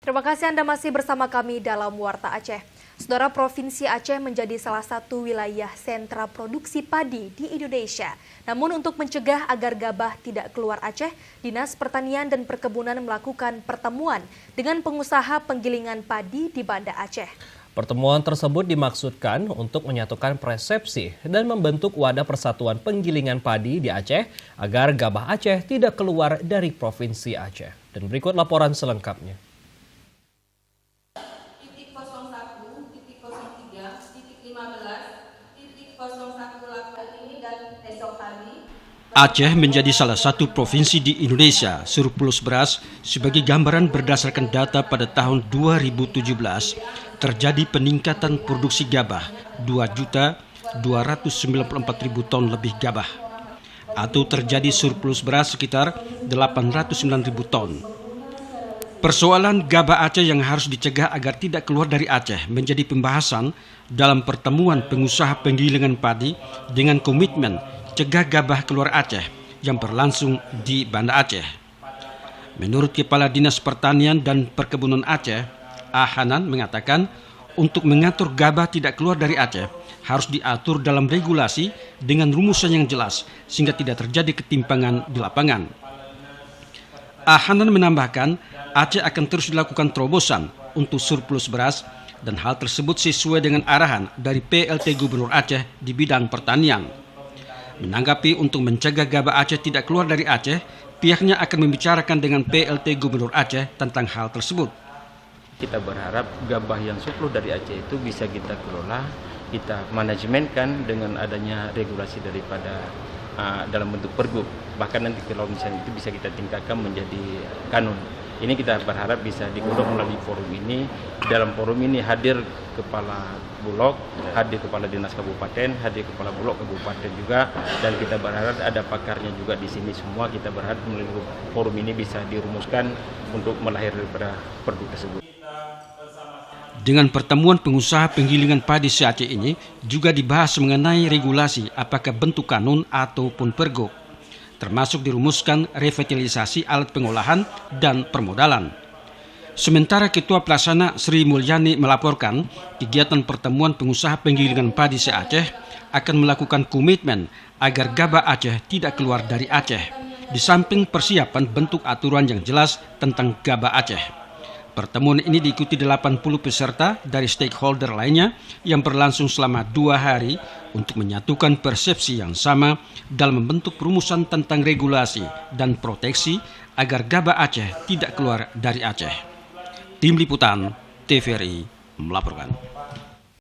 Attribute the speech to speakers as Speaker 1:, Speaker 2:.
Speaker 1: Terima kasih Anda masih bersama kami dalam Warta Aceh. Saudara, Provinsi Aceh menjadi salah satu wilayah sentra produksi padi di Indonesia. Namun untuk mencegah agar gabah tidak keluar Aceh, Dinas Pertanian dan Perkebunan melakukan pertemuan dengan pengusaha penggilingan padi di Banda Aceh.
Speaker 2: Pertemuan tersebut dimaksudkan untuk menyatukan persepsi dan membentuk wadah persatuan penggilingan padi di Aceh agar gabah Aceh tidak keluar dari Provinsi Aceh. Dan berikut laporan selengkapnya.
Speaker 3: Aceh menjadi salah satu provinsi di Indonesia surplus beras. Sebagai gambaran berdasarkan data pada tahun 2017, terjadi peningkatan produksi gabah 2.294.000 ton lebih gabah, atau terjadi surplus beras sekitar 809.000 ton. Persoalan gabah Aceh yang harus dicegah agar tidak keluar dari Aceh menjadi pembahasan dalam pertemuan pengusaha penggilingan padi dengan komitmen cegah gabah keluar Aceh yang berlangsung di Banda Aceh. Menurut Kepala Dinas Pertanian dan Perkebunan Aceh, A. Hanan mengatakan untuk mengatur gabah tidak keluar dari Aceh harus diatur dalam regulasi dengan rumusan yang jelas sehingga tidak terjadi ketimpangan di lapangan. A. Hanan menambahkan Aceh akan terus dilakukan terobosan untuk surplus beras dan hal tersebut sesuai dengan arahan dari PLT Gubernur Aceh di bidang pertanian. Menanggapi untuk mencegah gabah Aceh tidak keluar dari Aceh, pihaknya akan membicarakan dengan PLT Gubernur Aceh tentang hal tersebut.
Speaker 4: Kita berharap gabah yang surplus dari Aceh itu bisa kita kelola, kita manajemenkan dengan adanya regulasi daripada dalam bentuk pergub. Bahkan nanti kalau misalnya itu bisa kita tingkatkan menjadi kanun. Ini kita berharap bisa digodok melalui forum ini. Dalam forum ini hadir kepala bulog, hadir kepala dinas kabupaten, hadir kepala bulog kabupaten juga, dan kita berharap ada pakarnya juga di sini semua. Kita berharap melalui forum ini bisa dirumuskan untuk melahir daripada pergub tersebut.
Speaker 3: Dengan pertemuan pengusaha penggilingan padi se-Aceh ini juga dibahas mengenai regulasi apakah bentuk kanun ataupun pergub, termasuk dirumuskan revitalisasi alat pengolahan dan permodalan. Sementara Ketua Pelaksana Sri Mulyani melaporkan kegiatan pertemuan pengusaha penggilingan padi se-Aceh akan melakukan komitmen agar gabah Aceh tidak keluar dari Aceh, di samping persiapan bentuk aturan yang jelas tentang gabah Aceh. Pertemuan ini diikuti 80 peserta dari stakeholder lainnya yang berlangsung selama 2 hari untuk menyatukan persepsi yang sama dalam membentuk rumusan tentang regulasi dan proteksi agar gabah Aceh tidak keluar dari Aceh. Tim Liputan TVRI melaporkan.